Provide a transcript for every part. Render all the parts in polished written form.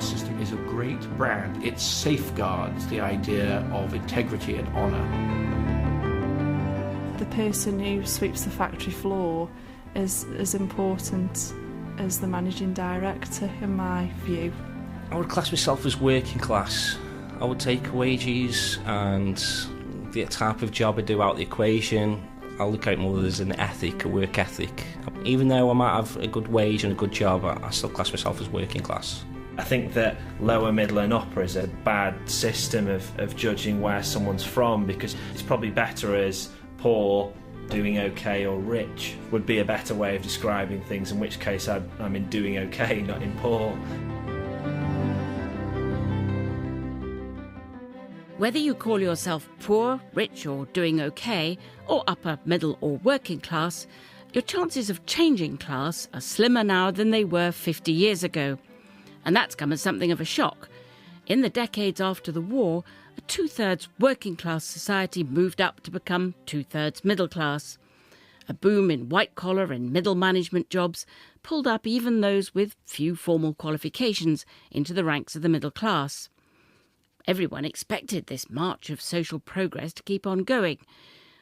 class system is a great brand. It safeguards the idea of integrity and honour. The person who sweeps the factory floor is as important as the managing director, in my view. I would class myself as working class. I would take wages and the type of job I do out of the equation. I'll look at it more as an ethic, a work ethic. Even though I might have a good wage and a good job, I still class myself as working class. I think that lower, middle and upper is a bad system of judging where someone's from, because it's probably better as poor, doing okay, or rich would be a better way of describing things, in which case I'm in doing okay, not in poor. Whether you call yourself poor, rich or doing okay, or upper, middle or working class, your chances of changing class are slimmer now than they were 50 years ago. And that's come as something of a shock. In the decades after the war, a two-thirds working class society moved up to become two-thirds middle class. A boom in white-collar and middle management jobs pulled up even those with few formal qualifications into the ranks of the middle class. Everyone expected this march of social progress to keep on going,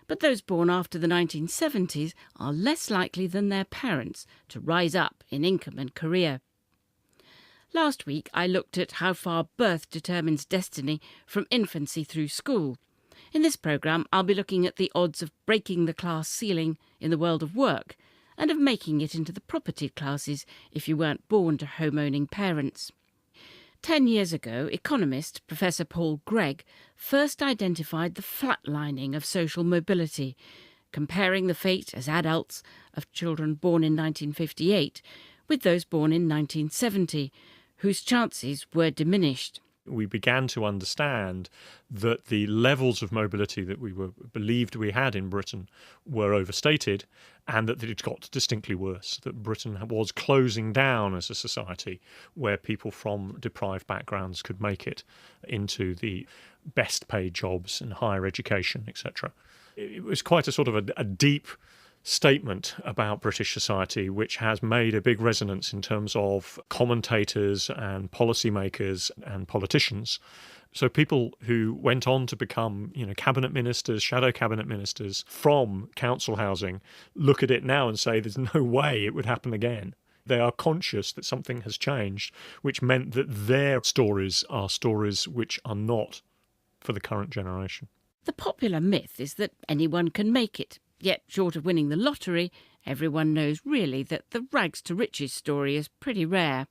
but those born after the 1970s are less likely than their parents to rise up in income and career. Last week I looked at how far birth determines destiny from infancy through school. In this programme I'll be looking at the odds of breaking the class ceiling in the world of work and of making it into the propertied classes if you weren't born to home-owning parents. 10 years ago, economist Professor Paul Gregg first identified the flatlining of social mobility, comparing the fate as adults of children born in 1958 with those born in 1970, whose chances were diminished. We began to understand that the levels of mobility that we believed we had in Britain were overstated, and that it got distinctly worse, that Britain was closing down as a society where people from deprived backgrounds could make it into the best paid jobs and higher education, etc. It was quite a sort of a deep statement about British society, which has made a big resonance in terms of commentators and policymakers and politicians. So people who went on to become, cabinet ministers, shadow cabinet ministers from council housing look at it now and say there's no way it would happen again. They are conscious that something has changed, which meant that their stories are stories which are not for the current generation. The popular myth is that anyone can make it. Yet, short of winning the lottery, everyone knows really that the rags to riches story is pretty rare.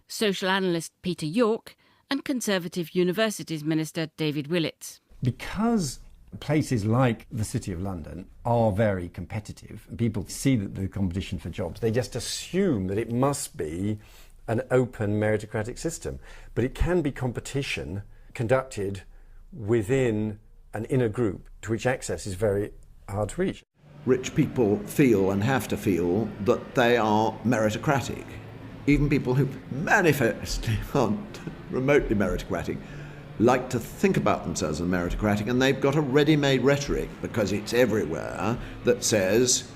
Social analyst Peter York and Conservative Universities Minister David Willetts. Because places like the City of London are very competitive, and people see that the competition for jobs, they just assume that it must be an open meritocratic system. But it can be competition conducted within an inner group to which access is very hard to reach. Rich people feel and have to feel that they are meritocratic. Even people who manifestly aren't remotely meritocratic like to think about themselves as meritocratic, and they've got a ready-made rhetoric, because it's everywhere, that says,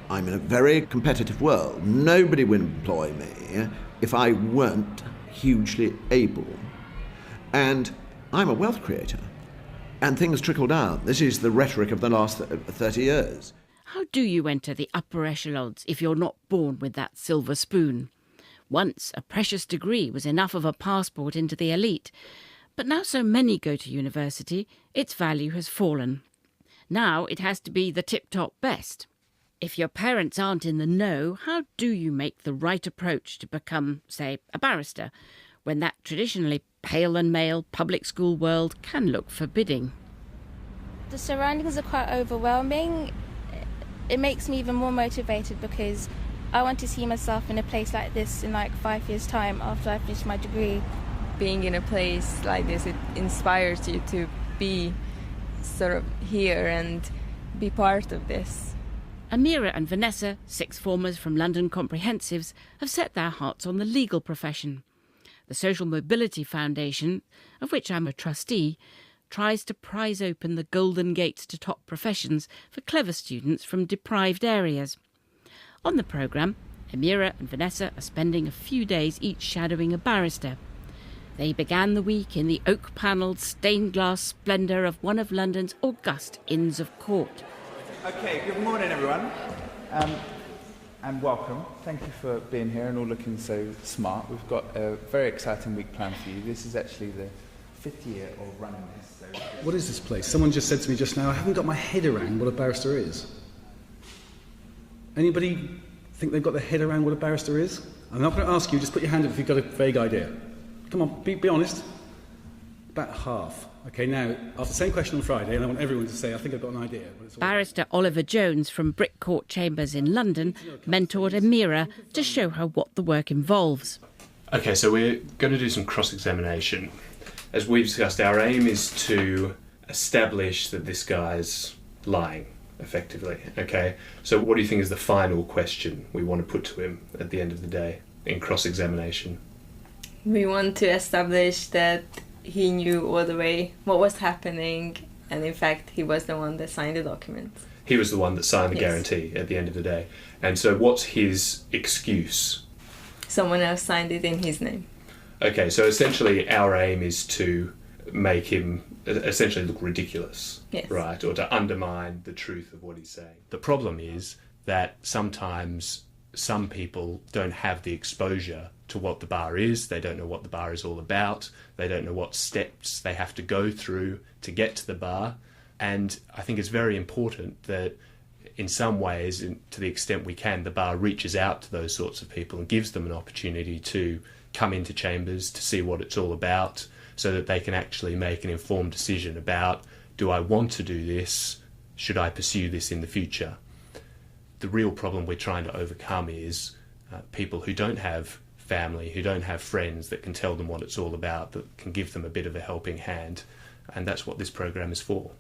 I'm in a very competitive world. Nobody would employ me if I weren't hugely able. And I'm a wealth creator. And things trickle down. This is the rhetoric of the last 30 years. How do you enter the upper echelons if you're not born with that silver spoon? Once, a precious degree was enough of a passport into the elite. But now so many go to university, its value has fallen. Now it has to be the tip-top best. If your parents aren't in the know, how do you make the right approach to become, say, a barrister, when that traditionally pale and male public school world can look forbidding? The surroundings are quite overwhelming. It makes me even more motivated because I want to see myself in a place like this in 5 years' time after I finish my degree. Being in a place like this, it inspires you to be sort of here and be part of this. Amira and Vanessa, sixth formers from London Comprehensives, have set their hearts on the legal profession. The Social Mobility Foundation, of which I'm a trustee, tries to prise open the golden gates to top professions for clever students from deprived areas. On the programme, Amira and Vanessa are spending a few days each shadowing a barrister. They began the week in the oak-panelled stained glass splendour of one of London's august Inns of Court. OK, good morning, everyone. And welcome. Thank you for being here and all looking so smart. We've got a very exciting week planned for you. This is actually the 5th year of running this. So what is this place? Someone just said to me just now, I haven't got my head around what a barrister is. Anybody think they've got their head around what a barrister is? I'm not going to ask you, just put your hand up if you've got a vague idea. Come on, be honest. About half. OK, now, ask the same question on Friday, and I want everyone to say, I think I've got an idea. Barrister Oliver Jones from Brick Court Chambers in London mentored Amira to show her what the work involves. OK, so we're going to do some cross-examination. As we've discussed, our aim is to establish that this guy's lying, effectively. OK, so what do you think is the final question we want to put to him at the end of the day in cross-examination? We want to establish that he knew all the way what was happening, and in fact he was the one that signed the document. He was the one that signed the Yes. guarantee at the end of the day. And so what's his excuse? Someone else signed it in his name. Okay, so essentially our aim is to make him essentially look ridiculous, Yes. right? Or to undermine the truth of what he's saying. The problem is that sometimes some people don't have the exposure to what the bar is. They don't know what the bar is all about. They don't know what steps they have to go through to get to the bar. And I think it's very important that in some ways, to the extent we can, the bar reaches out to those sorts of people and gives them an opportunity to come into chambers to see what it's all about, so that they can actually make an informed decision about, do I want to do this? Should I pursue this in the future? The real problem we're trying to overcome is people who don't have family, who don't have friends that can tell them what it's all about, that can give them a bit of a helping hand, and that's what this program is for.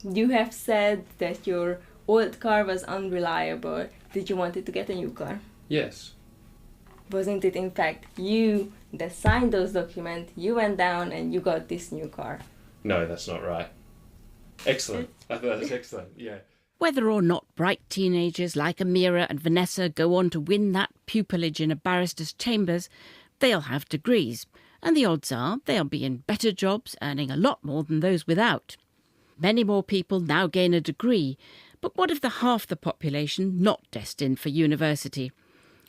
You have said that your old car was unreliable. Did you want to get a new car? Yes. Wasn't it in fact you that signed those documents, you went down and you got this new car? No, that's not right. Excellent. I thought that was excellent, yeah. Whether or not bright teenagers like Amira and Vanessa go on to win that pupillage in a barrister's chambers, they'll have degrees, and the odds are they'll be in better jobs, earning a lot more than those without. Many more people now gain a degree, but what of the half the population not destined for university?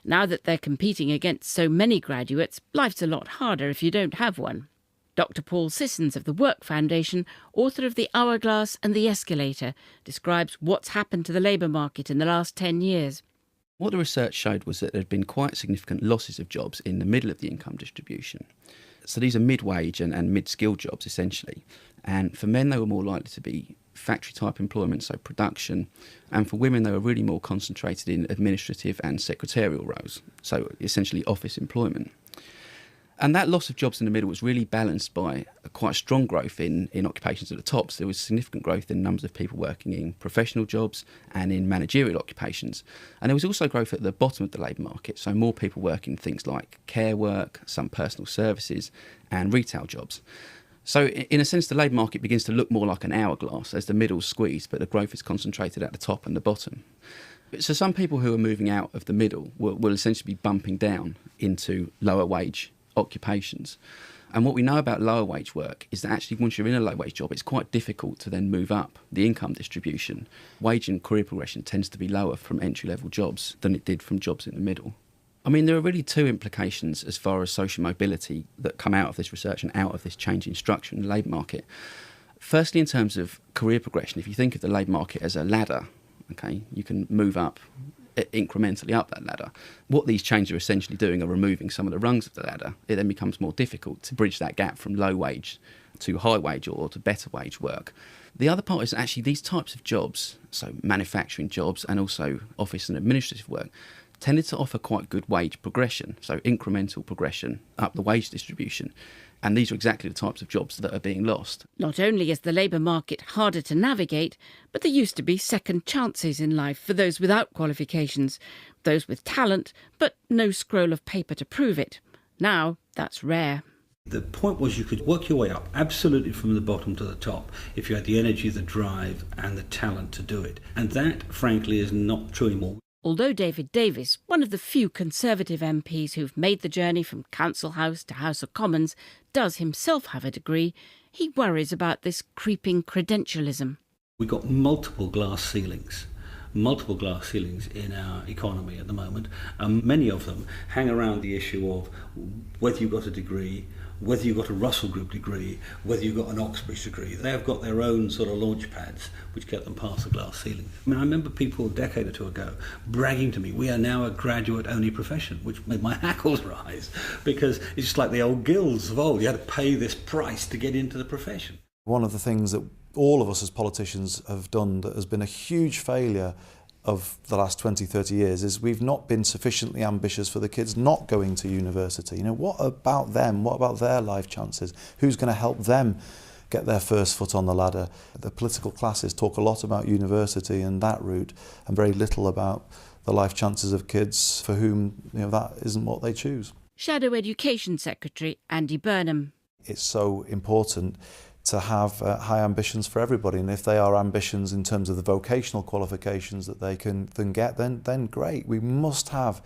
Now that they're competing against so many graduates, life's a lot harder if you don't have one. Dr. Paul Sissons of the Work Foundation, author of The Hourglass and the Escalator, describes what's happened to the labour market in the last 10 years. What the research showed was that there had been quite significant losses of jobs in the middle of the income distribution. So these are mid-wage and mid-skilled jobs, essentially. And for men, they were more likely to be factory-type employment, so production. And for women, they were really more concentrated in administrative and secretarial roles, so essentially office employment. And that loss of jobs in the middle was really balanced by a quite strong growth in occupations at the top. So there was significant growth in numbers of people working in professional jobs and in managerial occupations. And there was also growth at the bottom of the labour market, so more people working things like care work, some personal services and retail jobs. So in a sense, the labour market begins to look more like an hourglass as the middle's squeezed, but the growth is concentrated at the top and the bottom. So some people who are moving out of the middle will essentially be bumping down into lower wage occupations. And what we know about lower wage work is that actually once you're in a low wage job, it's quite difficult to then move up the income distribution. Wage and career progression tends to be lower from entry-level jobs than it did from jobs in the middle. I mean, there are really two implications as far as social mobility that come out of this research and out of this changing structure in the labour market. Firstly, in terms of career progression, if you think of the labour market as a ladder, okay, you can move up incrementally up that ladder. What these changes are essentially doing are removing some of the rungs of the ladder. It then becomes more difficult to bridge that gap from low wage to high wage or to better wage work. The other part is actually these types of jobs, so manufacturing jobs and also office and administrative work, tended to offer quite good wage progression, so incremental progression up the wage distribution. And these are exactly the types of jobs that are being lost. Not only is the labour market harder to navigate, but there used to be second chances in life for those without qualifications, those with talent, but no scroll of paper to prove it. Now, that's rare. The point was you could work your way up absolutely from the bottom to the top if you had the energy, the drive and the talent to do it. And that, frankly, is not true anymore. Although David Davis, one of the few Conservative MPs who've made the journey from Council House to House of Commons, does himself have a degree, he worries about this creeping credentialism. We've got multiple glass ceilings in our economy at the moment, and many of them hang around the issue of whether you've got a degree, whether you've got a Russell Group degree, whether you've got an Oxbridge degree. They've got their own sort of launch pads which get them past the glass ceiling. I mean, I remember people a decade or two ago bragging to me, we are now a graduate-only profession, which made my hackles rise, because it's just like the old guilds of old. You had to pay this price to get into the profession. One of the things that all of us as politicians have done that has been a huge failure of the last 20, 30 years is we've not been sufficiently ambitious for the kids not going to university. You know, what about them? What about their life chances? Who's going to help them get their first foot on the ladder? The political classes talk a lot about university and that route and very little about the life chances of kids for whom, you know, that isn't what they choose. Shadow Education Secretary Andy Burnham. It's so important to have high ambitions for everybody, and if they are ambitions in terms of the vocational qualifications that they can then get, then great. We must have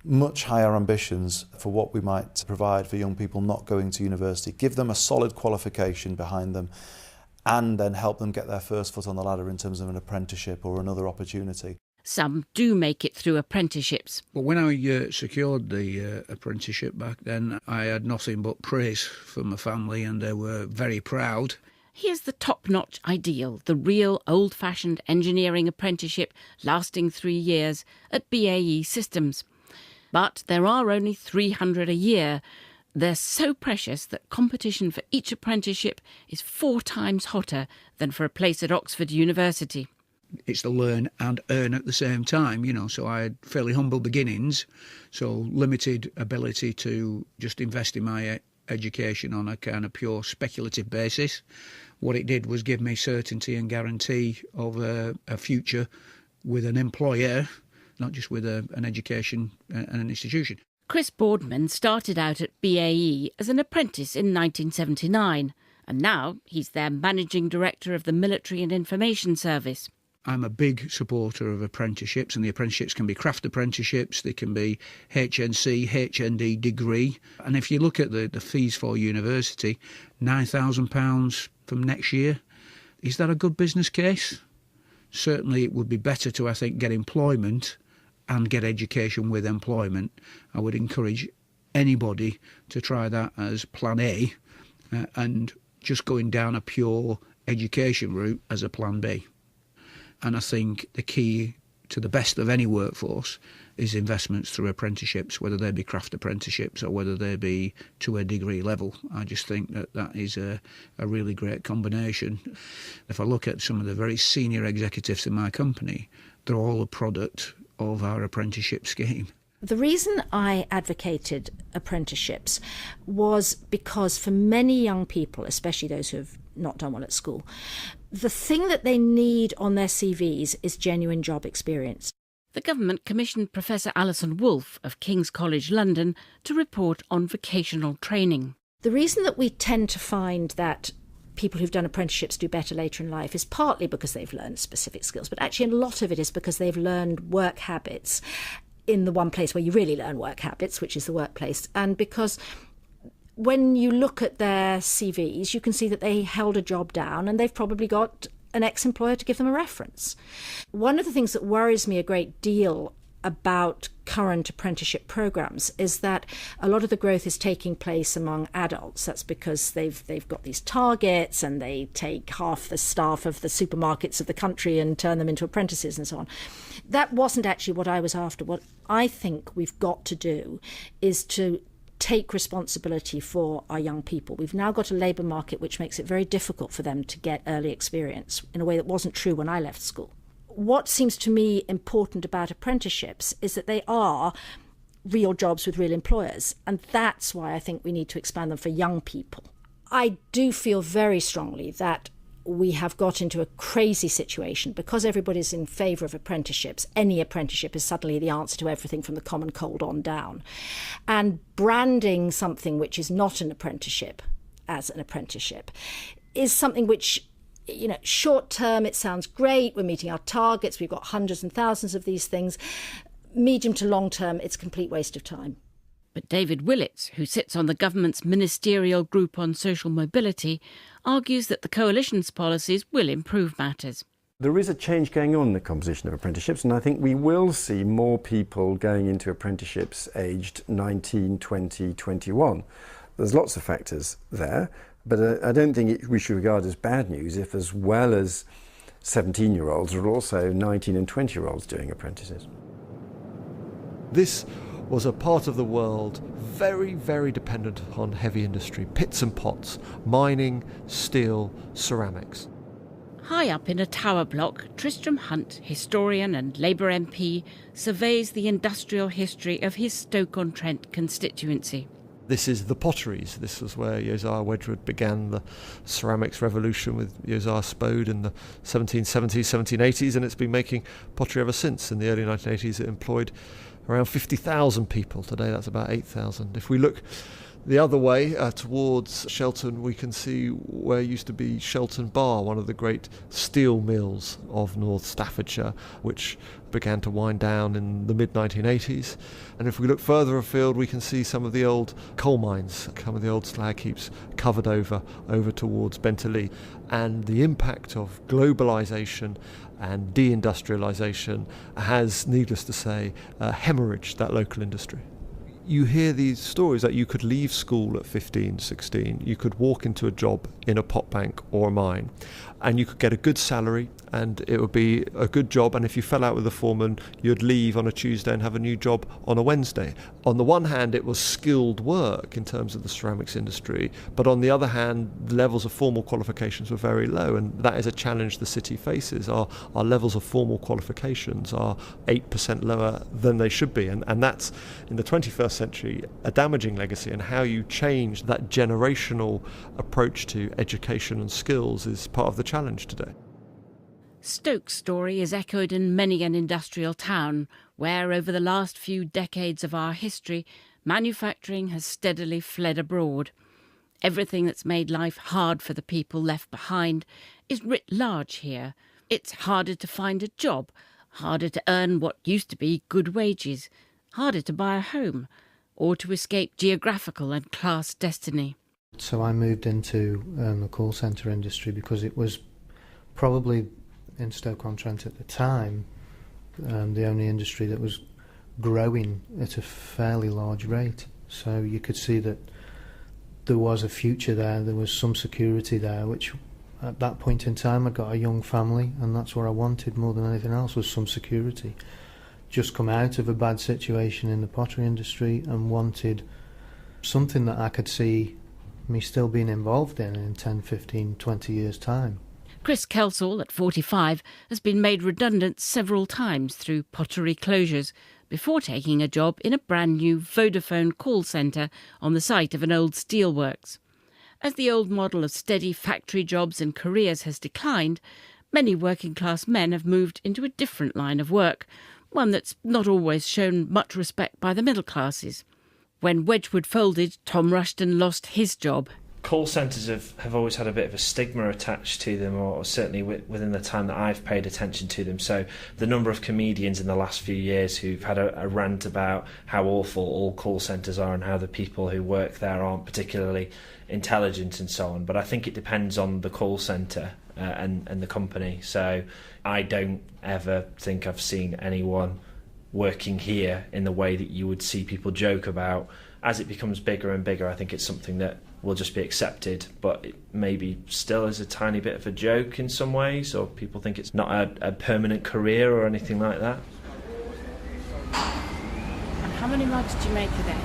much higher ambitions for what we might provide for young people not going to university. Give them a solid qualification behind them and then help them get their first foot on the ladder in terms of an apprenticeship or another opportunity. Some do make it through apprenticeships. Well, when I secured the apprenticeship back then, I had nothing but praise from my family and they were very proud. Here's the top-notch ideal, the real old-fashioned engineering apprenticeship lasting 3 years at BAE Systems. But there are only 300 a year. They're so precious that competition for each apprenticeship is 4 times hotter than for a place at Oxford University. It's to learn and earn at the same time, you know, so I had fairly humble beginnings, so limited ability to just invest in my education on a kind of pure speculative basis. What it did was give me certainty and guarantee of a future with an employer, not just with an education and an institution. Chris Boardman started out at BAE as an apprentice in 1979, and now he's their managing director of the Military and Information Service. I'm a big supporter of apprenticeships, and the apprenticeships can be craft apprenticeships, they can be HNC, HND degree. And if you look at the fees for university, £9,000 from next year, is that a good business case? Certainly it would be better to, I think, get employment and get education with employment. I would encourage anybody to try that as plan A and just going down a pure education route as a plan B. And I think the key to the best of any workforce is investments through apprenticeships, whether they be craft apprenticeships or whether they be to a degree level. I just think that is a really great combination. If I look at some of the very senior executives in my company, they're all a product of our apprenticeship scheme. The reason I advocated apprenticeships was because for many young people, especially those who have not done well at school, the thing that they need on their CVs is genuine job experience. The government commissioned Professor Alison Wolfe of King's College London to report on vocational training. The reason that we tend to find that people who've done apprenticeships do better later in life is partly because they've learned specific skills, but actually a lot of it is because they've learned work habits in the one place where you really learn work habits, which is the workplace, and because when you look at their CVs, you can see that they held a job down and they've probably got an ex-employer to give them a reference. One of the things that worries me a great deal about current apprenticeship programs is that a lot of the growth is taking place among adults. That's because they've got these targets and they take half the staff of the supermarkets of the country and turn them into apprentices and so on. That wasn't actually what I was after. What I think we've got to do is to take responsibility for our young people. We've now got a labour market which makes it very difficult for them to get early experience in a way that wasn't true when I left school. What seems to me important about apprenticeships is that they are real jobs with real employers, and that's why I think we need to expand them for young people. I do feel very strongly that we have got into a crazy situation because everybody's in favour of apprenticeships. Any apprenticeship is suddenly the answer to everything from the common cold on down. And branding something which is not an apprenticeship as an apprenticeship is something which short term, it sounds great, we're meeting our targets, we've got hundreds and thousands of these things. Medium to long term, it's a complete waste of time. But David Willits, who sits on the government's ministerial group on social mobility, argues that the coalition's policies will improve matters. There is a change going on in the composition of apprenticeships, and I think we will see more people going into apprenticeships aged 19, 20, 21. There's lots of factors there, but I don't think we should regard as bad news if, as well as 17-year-olds, are also 19 and 20-year-olds doing apprentices. This was a part of the world very, very dependent upon heavy industry, pits and pots, mining, steel, ceramics. High up in a tower block, Tristram Hunt, historian and Labour MP, surveys the industrial history of his Stoke-on-Trent constituency. This is the potteries. This was where Josiah Wedgwood began the ceramics revolution with Josiah Spode in the 1770s, 1780s, and it's been making pottery ever since. In the early 1980s, it employed around 50,000 people. Today, that's about 8,000. If we look the other way, towards Shelton, we can see where used to be Shelton Bar, one of the great steel mills of North Staffordshire, which began to wind down in the mid-1980s. And if we look further afield, we can see some of the old coal mines, some of the old slag heaps covered over towards Bentley. And the impact of globalisation and deindustrialisation has, needless to say, hemorrhaged that local industry. You hear these stories that you could leave school at 15, 16, you could walk into a job in a pot bank or a mine, and you could get a good salary, and it would be a good job, and if you fell out with the foreman, you'd leave on a Tuesday and have a new job on a Wednesday. On the one hand, it was skilled work in terms of the ceramics industry, but on the other hand, the levels of formal qualifications were very low, and that is a challenge the city faces. Our levels of formal qualifications are 8% lower than they should be, and that's, in the 21st century, a damaging legacy, and how you change that generational approach to education and skills is part of the challenge today. Stoke's story is echoed in many an industrial town where, over the last few decades of our history, manufacturing has steadily fled abroad. Everything that's made life hard for the people left behind is writ large here. It's harder to find a job, harder to earn what used to be good wages, harder to buy a home, or to escape geographical and class destiny. So I moved into the call centre industry because it was probably, in Stoke-on-Trent at the time, the only industry that was growing at a fairly large rate. So you could see that there was a future there was some security there, which at that point in time I got a young family, and that's what I wanted more than anything else, was some security. Just come out of a bad situation in the pottery industry and wanted something that I could see me still being involved in 10, 15, 20 years' time. Chris Kelsall, at 45, has been made redundant several times through pottery closures before taking a job in a brand new Vodafone call centre on the site of an old steelworks. As the old model of steady factory jobs and careers has declined, many working-class men have moved into a different line of work, one that's not always shown much respect by the middle classes. When Wedgwood folded, Tom Rushton lost his job. Call centres have always had a bit of a stigma attached to them, or certainly within the time that I've paid attention to them. So the number of comedians in the last few years who've had a rant about how awful all call centres are and how the people who work there aren't particularly intelligent and so on. But I think it depends on the call centre and the company. So I don't ever think I've seen anyone working here in the way that you would see people joke about. As it becomes bigger and bigger, I think it's something that will just be accepted, but it maybe still is a tiny bit of a joke in some ways, or people think it's not a permanent career or anything like that. And how many mugs do you make a day?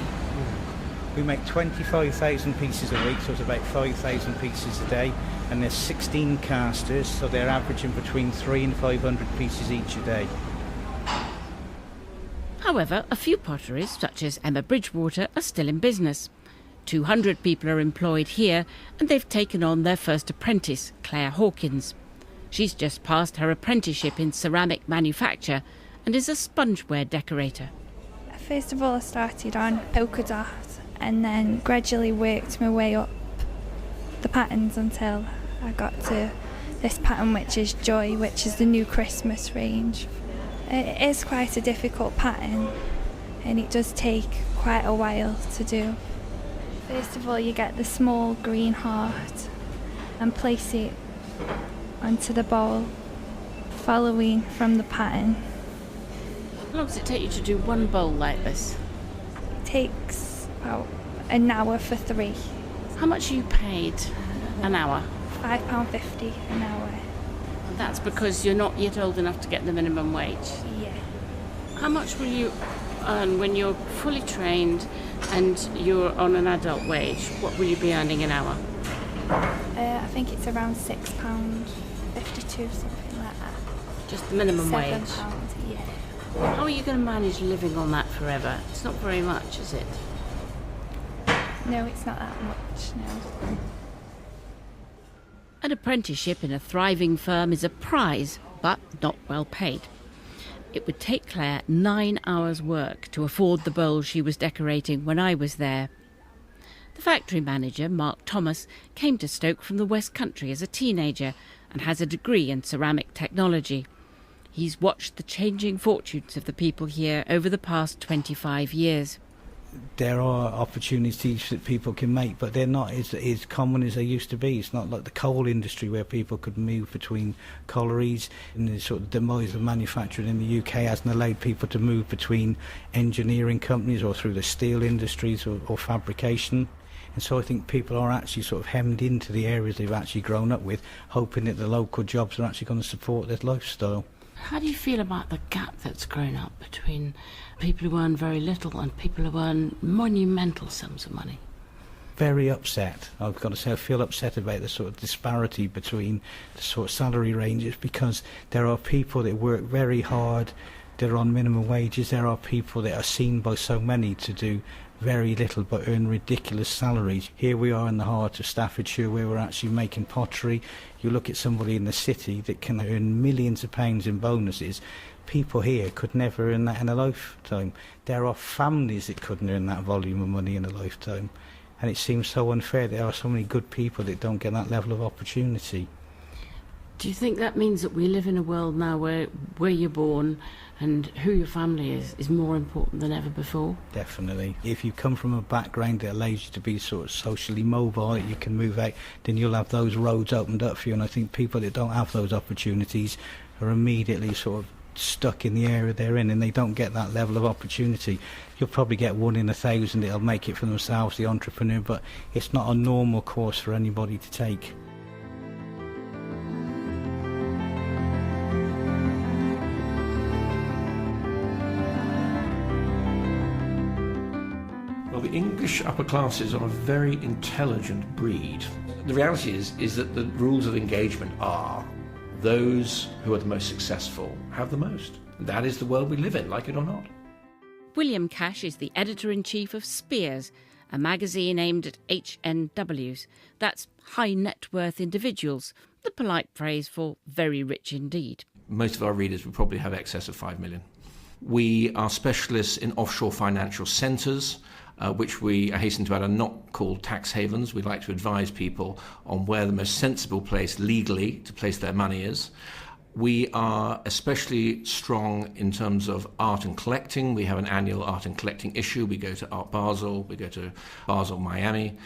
We make 25,000 pieces a week, so it's about 5,000 pieces a day, and there's 16 casters, so they're averaging between 300 and 500 pieces each a day. However, a few potteries, such as Emma Bridgewater, are still in business. 200 people are employed here, and they've taken on their first apprentice, Claire Hawkins. She's just passed her apprenticeship in ceramic manufacture and is a spongeware decorator. First of all, I started on polka dot and then gradually worked my way up the patterns until I got to this pattern, which is Joy, which is the new Christmas range. It is quite a difficult pattern, and it does take quite a while to do. First of all, you get the small green heart and place it onto the bowl, following from the pattern. How long does it take you to do one bowl like this? It takes about an hour for 3. How much are you paid an hour? £5.50 an hour. That's because you're not yet old enough to get the minimum wage? Yeah. How much will you earn when you're fully trained and you're on an adult wage? What will you be earning an hour? I think it's around £6.52, something like that. Just the minimum wage? £7, yeah. How are you going to manage living on that forever? It's not very much, is it? No, it's not that much, no. An apprenticeship in a thriving firm is a prize, but not well paid. It would take Claire 9 hours' work to afford the bowl she was decorating when I was there. The factory manager, Mark Thomas, came to Stoke from the West Country as a teenager and has a degree in ceramic technology. He's watched the changing fortunes of the people here over the past 25 years. There are opportunities that people can make, but they're not as common as they used to be. It's not like the coal industry where people could move between collieries, and the sort of demise of manufacturing in the UK hasn't allowed people to move between engineering companies or through the steel industries or fabrication. And so I think people are actually sort of hemmed into the areas they've actually grown up with, hoping that the local jobs are actually going to support their lifestyle. How do you feel about the gap that's grown up between people who earn very little and people who earn monumental sums of money? Very upset. I've got to say I feel upset about the sort of disparity between the sort of salary ranges, because there are people that work very hard, that are on minimum wages. There are people that are seen by so many to do very little but earn ridiculous salaries. Here we are in the heart of Staffordshire where we're actually making pottery. You look at somebody in the city that can earn millions of pounds in bonuses. People here could never earn that in a lifetime. There are families that couldn't earn that volume of money in a lifetime. And it seems so unfair. There are so many good people that don't get that level of opportunity. Do you think that means that we live in a world now where you're born and who your family is more important than ever before? Definitely. If you come from a background that allows you to be sort of socially mobile, that you can move out, then you'll have those roads opened up for you. And I think people that don't have those opportunities are immediately sort of stuck in the area they're in, and they don't get that level of opportunity. You'll probably get 1 in 1,000 that'll make it for themselves, the entrepreneur, but it's not a normal course for anybody to take. The English upper classes are a very intelligent breed. The reality is that the rules of engagement are those who are the most successful have the most. That is the world we live in, like it or not. William Cash is the editor-in-chief of Spears, a magazine aimed at HNWs. That's high net worth individuals, the polite phrase for very rich indeed. Most of our readers would probably have excess of 5 million. We are specialists in offshore financial centres, which we, I hasten to add, are not called tax havens. We like to advise people on where the most sensible place legally to place their money is. We are especially strong in terms of art and collecting. We have an annual art and collecting issue. We go to Art Basel, we go to Basel, Miami.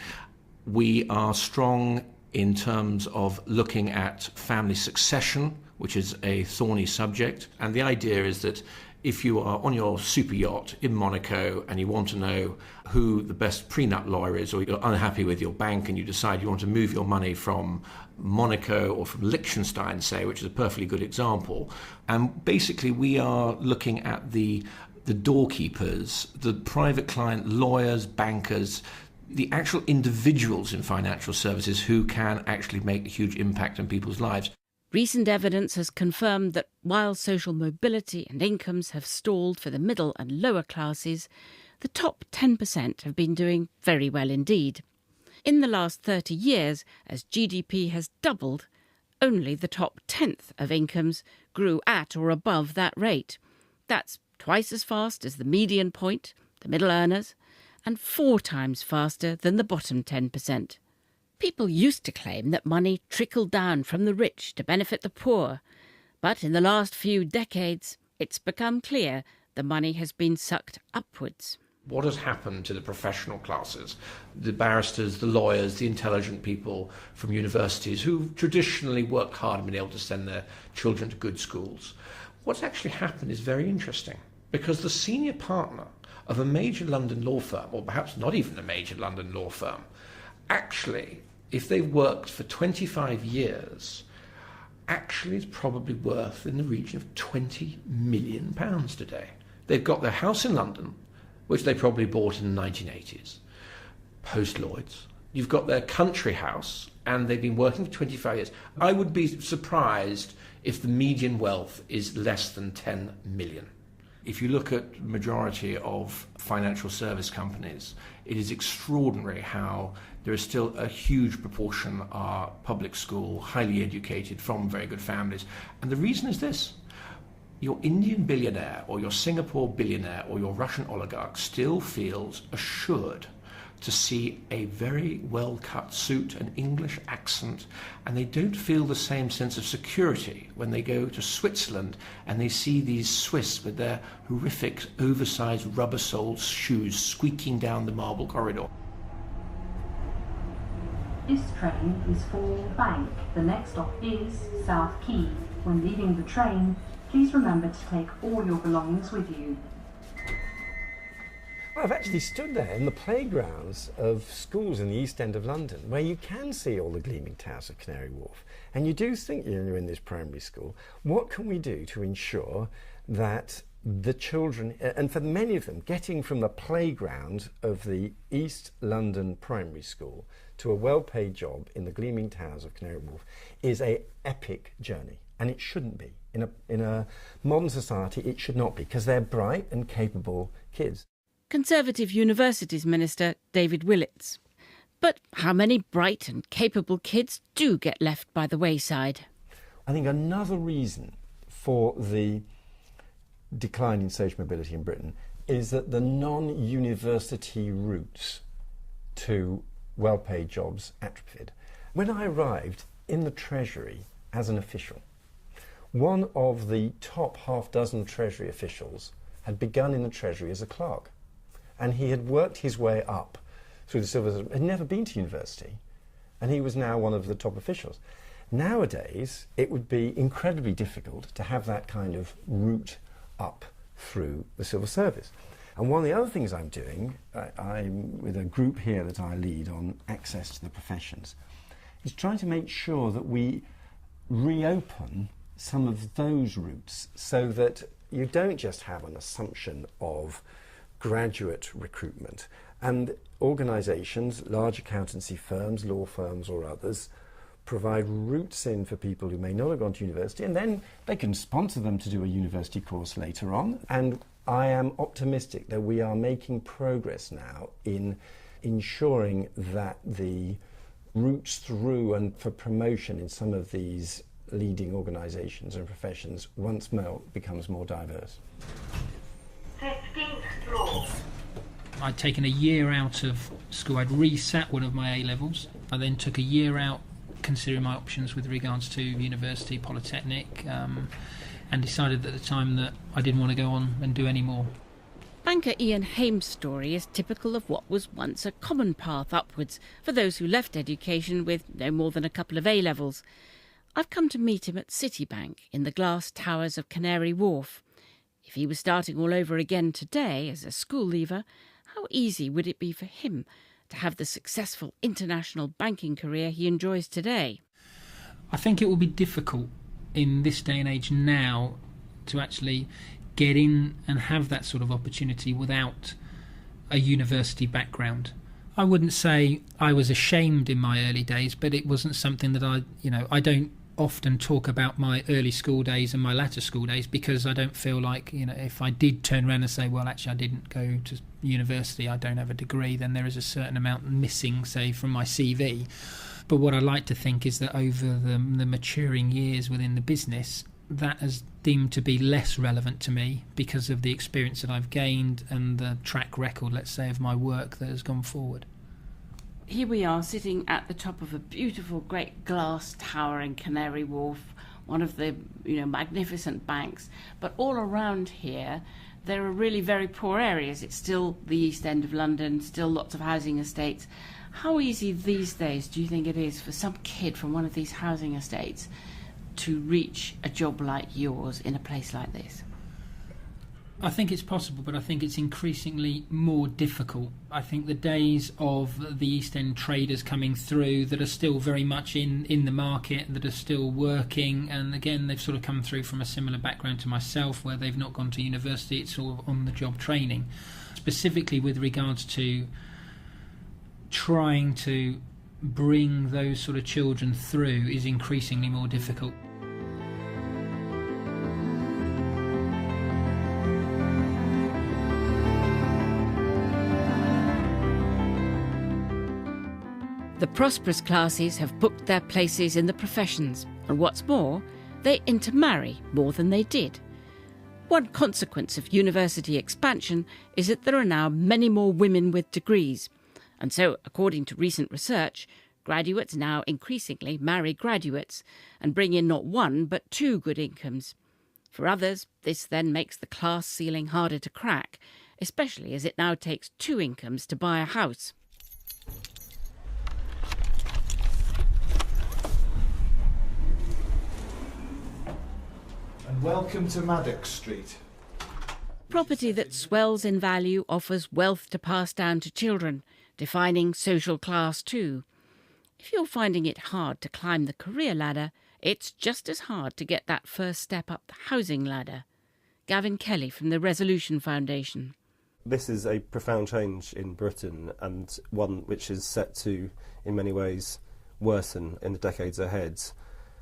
We are strong in terms of looking at family succession, which is a thorny subject. And the idea is that if you are on your super yacht in Monaco and you want to know who the best prenup lawyer is, or you're unhappy with your bank and you decide you want to move your money from Monaco or from Liechtenstein, say, which is a perfectly good example. And basically we are looking at the doorkeepers, the private client lawyers, bankers, the actual individuals in financial services who can actually make a huge impact on people's lives. Recent evidence has confirmed that while social mobility and incomes have stalled for the middle and lower classes, the top 10% have been doing very well indeed. In the last 30 years, as GDP has doubled, only the top 10th of incomes grew at or above that rate. That's twice as fast as the median point, the middle earners, and 4 times faster than the bottom 10%. People used to claim that money trickled down from the rich to benefit the poor. But in the last few decades, it's become clear the money has been sucked upwards. What has happened to the professional classes, the barristers, the lawyers, the intelligent people from universities who traditionally worked hard and been able to send their children to good schools? What's actually happened is very interesting, because the senior partner of a major London law firm, or perhaps not even a major London law firm, actually, if they worked for 25 years, actually is probably worth in the region of £20 million today. They've got their house in London, which they probably bought in the 1980s, post-Lloyds. You've got their country house, and they've been working for 25 years. I would be surprised if the median wealth is less than 10 million. If you look at the majority of financial service companies, it is extraordinary how there is still a huge proportion are public school, highly educated, from very good families. And the reason is this: your Indian billionaire or your Singapore billionaire or your Russian oligarch still feels assured to see a very well-cut suit, an English accent, and they don't feel the same sense of security when they go to Switzerland and they see these Swiss with their horrific, oversized, rubber-soled shoes squeaking down the marble corridor. This train is for Bank. The next stop is South Quay. When leaving the train, please remember to take all your belongings with you. Well, I've actually stood there in the playgrounds of schools in the East End of London, where you can see all the gleaming towers of Canary Wharf. And you do think, you're in this primary school, what can we do to ensure that the children, and for many of them, getting from the playground of the East London primary school to a well-paid job in the gleaming towers of Canary Wharf is an epic journey. And it shouldn't be. In a modern society, it should not be, because they're bright and capable kids. Conservative Universities Minister David Willetts. But how many bright and capable kids do get left by the wayside? I think another reason for the decline in social mobility in Britain is that the non-university routes to well-paid jobs atrophied. When I arrived in the Treasury as an official, one of the top half-dozen Treasury officials had begun in the Treasury as a clerk, and he had worked his way up through the civil service, had never been to university, and he was now one of the top officials. Nowadays, it would be incredibly difficult to have that kind of route up through the civil service. And one of the other things I'm doing, I'm with a group here that I lead on access to the professions, is trying to make sure that we reopen some of those routes so that you don't just have an assumption of graduate recruitment, and organisations, large accountancy firms, law firms or others, provide routes in for people who may not have gone to university, and then they can sponsor them to do a university course later on. And I am optimistic that we are making progress now in ensuring that the routes through and for promotion in some of these leading organisations and professions once more becomes more diverse. 15th floor. I'd taken a year out of school. I'd resat one of my A-levels. I then took a year out considering my options with regards to university, polytechnic, and decided at the time that I didn't want to go on and do any more. Banker Ian Hame's story is typical of what was once a common path upwards for those who left education with no more than a couple of A-levels. I've come to meet him at Citibank in the glass towers of Canary Wharf. If he was starting all over again today as a school leaver, how easy would it be for him to have the successful international banking career he enjoys today? I think it will be difficult in this day and age now to actually get in and have that sort of opportunity without a university background. I wouldn't say I was ashamed in my early days, but it wasn't something that I don't often talk about my early school days and my latter school days, because I don't feel like, if I did turn around and say, well, actually I didn't go to university, I don't have a degree, then there is a certain amount missing, say, from my CV. But what I like to think is that over the maturing years within the business, that has deemed to be less relevant to me because of the experience that I've gained and the track record, let's say, of my work that has gone forward. Here we are sitting at the top of a beautiful great glass tower in Canary Wharf, one of the magnificent banks. But all around here there are really very poor areas. It's still the East End of London, still lots of housing estates. How easy these days do you think it is for some kid from one of these housing estates to reach a job like yours in a place like this? I think it's possible, but I think it's increasingly more difficult. I think the days of the East End traders coming through that are still very much in the market, that are still working, and again, they've sort of come through from a similar background to myself, where they've not gone to university, it's sort of on-the-job training. Specifically with regards to trying to bring those sort of children through is increasingly more difficult. The prosperous classes have booked their places in the professions, and what's more, they intermarry more than they did. One consequence of university expansion is that there are now many more women with degrees, and so, according to recent research, graduates now increasingly marry graduates and bring in not one but two good incomes. For others, this then makes the class ceiling harder to crack, especially as it now takes two incomes to buy a house. And welcome to Maddox Street. Property that swells in value offers wealth to pass down to children, defining social class too. If you're finding it hard to climb the career ladder, it's just as hard to get that first step up the housing ladder. Gavin Kelly from the Resolution Foundation. This is a profound change in Britain, and one which is set to, in many ways, worsen in the decades ahead,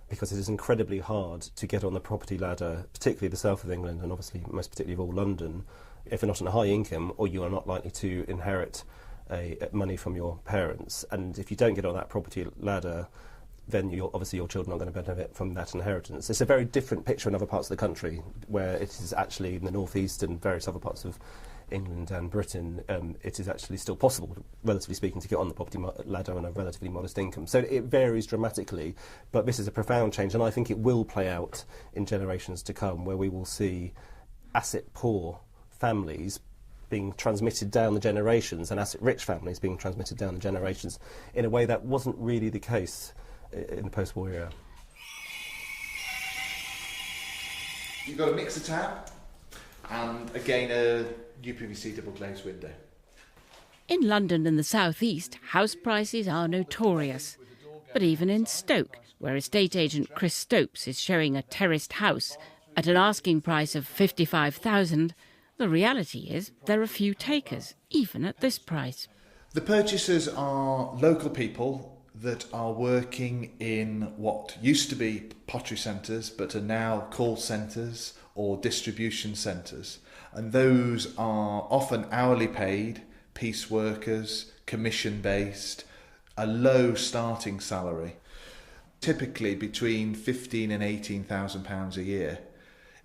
because it is incredibly hard to get on the property ladder, particularly the south of England and obviously most particularly of all London, if you're not on a high income or you are not likely to inherit money from your parents. And if you don't get on that property ladder, then obviously your children are going to benefit from that inheritance. It's a very different picture in other parts of the country, where it is actually in the northeast and various other parts of England and Britain, it is actually still possible, relatively speaking, to get on the property ladder on a relatively modest income. So it varies dramatically, but this is a profound change, and I think it will play out in generations to come, where we will see asset-poor families being transmitted down the generations and asset-rich families being transmitted down the generations in a way that wasn't really the case in the post-war era. You've got a mixer tap and again a UPVC double glazed window. In London and the South East, house prices are notorious. But even in Stoke, where estate agent Chris Stopes is showing a terraced house at an asking price of $55,000, the reality is there are few takers, even at this price. The purchasers are local people that are working in what used to be pottery centres but are now call centres or distribution centres. And those are often hourly paid, piece workers, commission-based, a low starting salary, typically between £15,000 and £18,000 a year.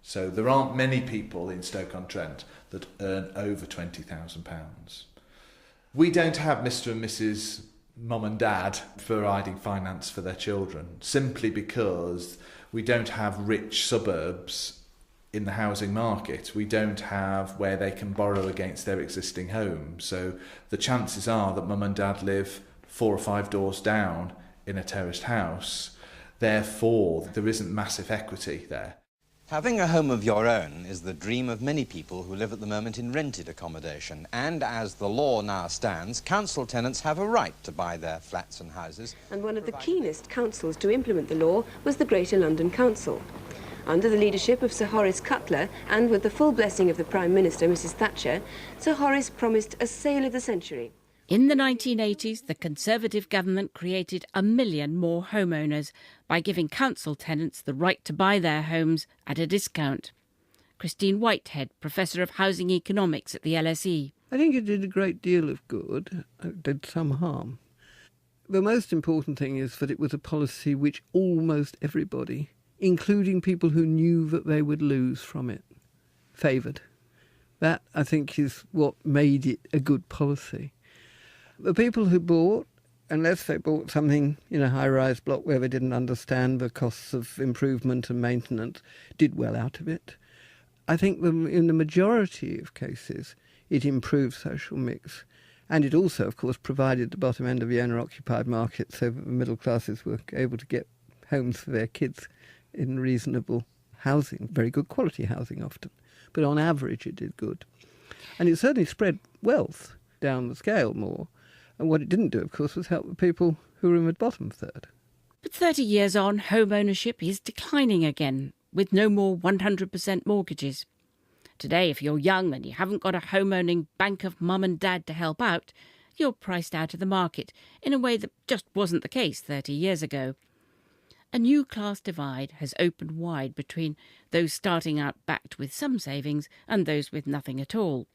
So there aren't many people in Stoke-on-Trent that earn over £20,000. We don't have Mr. and Mrs. Mum and Dad providing finance for their children, simply because we don't have rich suburbs in the housing market. We don't have where they can borrow against their existing home. So the chances are that Mum and Dad live 4 or 5 doors down in a terraced house. Therefore, there isn't massive equity there. Having a home of your own is the dream of many people who live at the moment in rented accommodation, and as the law now stands, council tenants have a right to buy their flats and houses. And one of the keenest councils to implement the law was the Greater London Council. Under the leadership of Sir Horace Cutler and with the full blessing of the Prime Minister, Mrs Thatcher, Sir Horace promised a sale of the century. In the 1980s, the Conservative government created 1 million more homeowners by giving council tenants the right to buy their homes at a discount. Christine Whitehead, Professor of Housing Economics at the LSE. I think it did a great deal of good. It did some harm. The most important thing is that it was a policy which almost everybody, including people who knew that they would lose from it, favoured. That, I think, is what made it a good policy. The people who bought unless they bought something in a high-rise block where they didn't understand the costs of improvement and maintenance, did well out of it. I think in the majority of cases, it improved social mix. And it also, of course, provided the bottom end of the owner-occupied market so that the middle classes were able to get homes for their kids in reasonable housing, very good quality housing often. But on average, it did good. And it certainly spread wealth down the scale more. And what it didn't do, of course, was help the people who were in the bottom third. But 30 years on, home ownership is declining again, with no more 100% mortgages. Today, if you're young and you haven't got a home-owning bank of mum and dad to help out, you're priced out of the market in a way that just wasn't the case 30 years ago. A new class divide has opened wide between those starting out backed with some savings and those with nothing at all.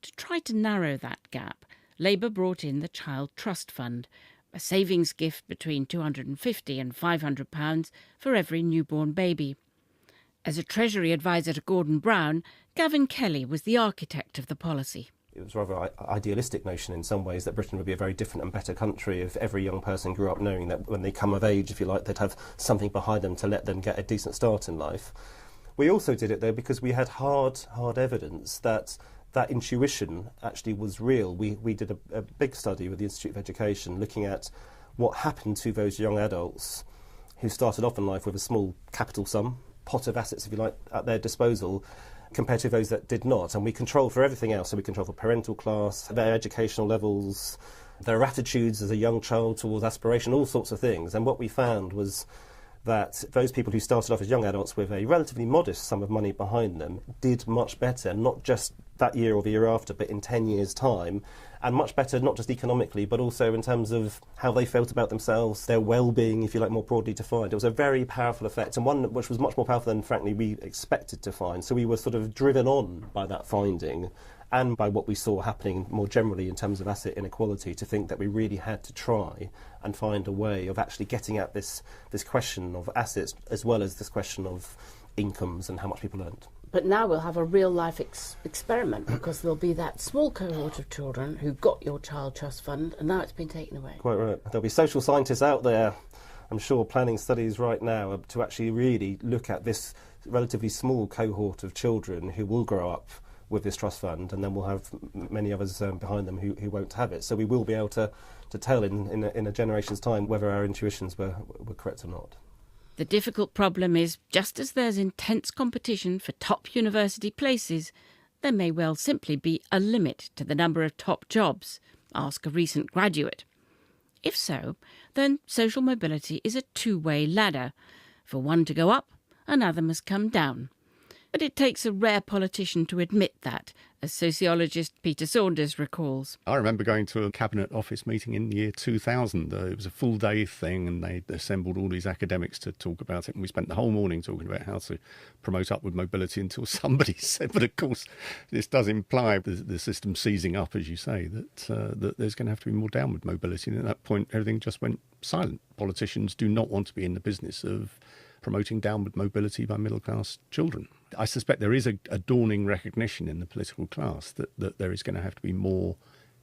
To try to narrow that gap, Labour brought in the Child Trust Fund, a savings gift between £250 and £500 for every newborn baby. As a Treasury advisor to Gordon Brown, Gavin Kelly was the architect of the policy. It was rather an idealistic notion in some ways that Britain would be a very different and better country if every young person grew up knowing that when they come of age, if you like, they'd have something behind them to let them get a decent start in life. We also did it, though, because we had hard evidence that that intuition actually was real. We did a big study with the Institute of Education looking at what happened to those young adults who started off in life with a small capital sum, pot of assets, if you like, at their disposal, compared to those that did not. And we controlled for everything else. So we controlled for parental class, their educational levels, their attitudes as a young child towards aspiration, all sorts of things. And what we found was that those people who started off as young adults with a relatively modest sum of money behind them did much better, not just that year or the year after, but in 10 years' time, and much better not just economically, but also in terms of how they felt about themselves, their well-being, if you like, more broadly defined. It was a very powerful effect, and one which was much more powerful than, frankly, we expected to find. So we were sort of driven on by that finding and by what we saw happening more generally in terms of asset inequality to think that we really had to try and find a way of actually getting at this question of assets as well as this question of incomes and how much people earned. But now we'll have a real-life experiment because there'll be that small cohort of children who got your Child Trust Fund and now it's been taken away. Quite right. There'll be social scientists out there, I'm sure, planning studies right now to actually really look at this relatively small cohort of children who will grow up with this trust fund, and then we'll have many others behind them who won't have it. So we will be able to tell in a generation's time whether our intuitions were correct or not. The difficult problem is, just as there's intense competition for top university places, there may well simply be a limit to the number of top jobs. Ask a recent graduate. If so, then social mobility is a two-way ladder. For one to go up, another must come down. But it takes a rare politician to admit that, as sociologist Peter Saunders recalls. I remember going to a cabinet office meeting in the year 2000. It was a full-day thing and they assembled all these academics to talk about it, and we spent the whole morning talking about how to promote upward mobility until somebody said, but of course this does imply the system seizing up, as you say, that there's going to have to be more downward mobility, and at that point everything just went silent. Politicians do not want to be in the business of promoting downward mobility by middle-class children. I suspect there is a dawning recognition in the political class that there is going to have to be more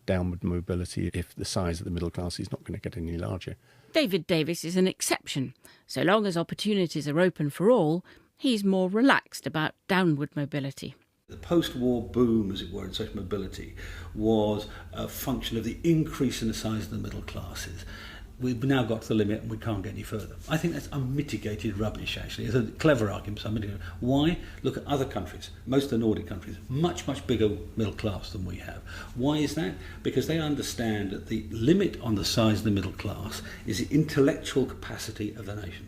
downward mobility if the size of the middle class is not going to get any larger. David Davis is an exception. So long as opportunities are open for all, he's more relaxed about downward mobility. The post-war boom, as it were, in social mobility was a function of the increase in the size of the middle classes. We've now got to the limit and we can't get any further. I think that's unmitigated rubbish, actually. It's a clever argument. Why? Look at other countries, most of the Nordic countries, much, much bigger middle class than we have. Why is that? Because they understand that the limit on the size of the middle class is the intellectual capacity of the nation.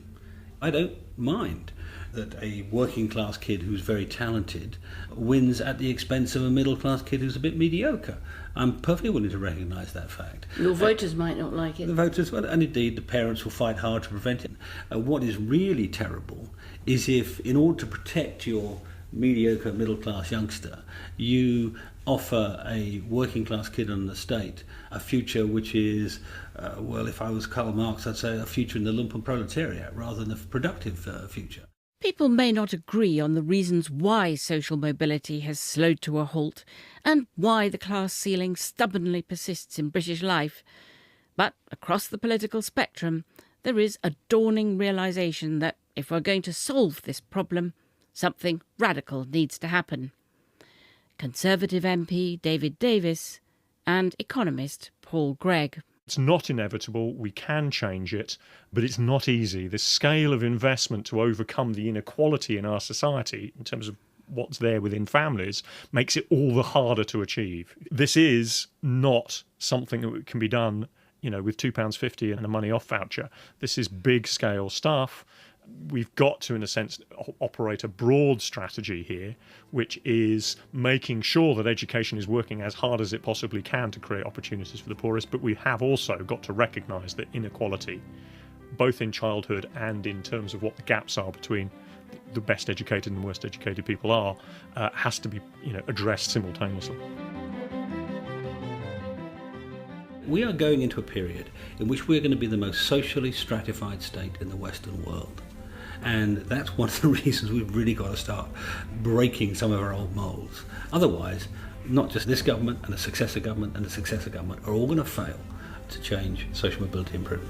I don't mind that a working class kid who's very talented wins at the expense of a middle class kid who's a bit mediocre. I'm perfectly willing to recognise that fact. Your voters might not like it. The voters, and indeed the parents will fight hard to prevent it. What is really terrible is if, in order to protect your mediocre middle class youngster, you offer a working class kid on the estate a future which is, well, if I was Karl Marx, I'd say a future in the lumpen proletariat rather than a productive future. People may not agree on the reasons why social mobility has slowed to a halt and why the class ceiling stubbornly persists in British life. But across the political spectrum, there is a dawning realisation that if we're going to solve this problem, something radical needs to happen. Conservative MP David Davis and economist Paul Gregg. It's not inevitable, we can change it, but it's not easy. The scale of investment to overcome the inequality in our society in terms of what's there within families makes it all the harder to achieve. This is not something that can be done, with £2.50 and a money off voucher. This is big scale stuff. We've got to, in a sense, operate a broad strategy here, which is making sure that education is working as hard as it possibly can to create opportunities for the poorest, but we have also got to recognise that inequality, both in childhood and in terms of what the gaps are between the best educated and the worst educated people are, has to be addressed simultaneously. We are going into a period in which we're going to be the most socially stratified state in the Western world. And that's one of the reasons we've really got to start breaking some of our old moulds. Otherwise, not just this government and the successor government and the successor government are all going to fail to change social mobility in Britain.